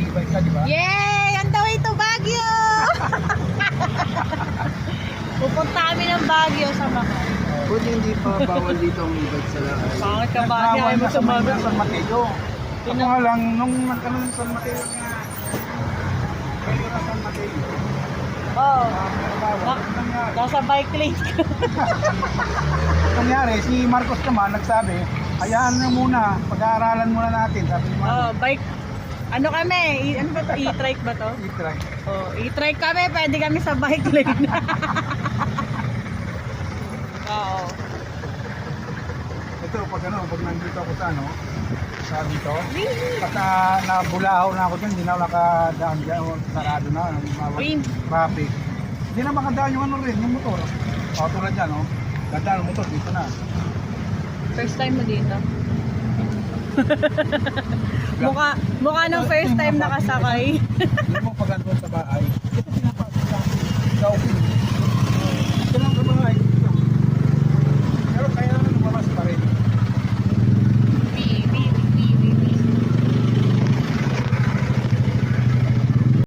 e-bike ka, di ba? Yay! On the way to Baguio! Pupunta kami ng Baguio sa Macau. Buti hindi pa bawal dito ang e-bike sa lahat. Bakit ka Baguio? Ayaw mo Nasa sumagot. San Mateo. Ako nga lang, nung nagkaroon ng San Mateo nga, kayo na San Mateo. Oh, Bawal. nasa bike lane. Nangyari, si Marcos naman nagsabi, hayaan na muna, pag-aaralan muna natin. Sabi ni Oh, Marcos, bike. Ano kami? Ano ba to? E-trike ba to? i-try. Oh, e-trike kami. Pwede kami sa bike lane. Oo. Ito, pag nandito ako sa dito, pagka nabulahaw na ako dyan, hindi na ako nakadaan dyan, sarado na, Uy. traffic. Hindi na makadaan yung yung motor. O, tulad dyan, ganda ng motor, dito na. First time mo dito? mukha ng first time nakasakay. Hindi mo pag andun sa bahay,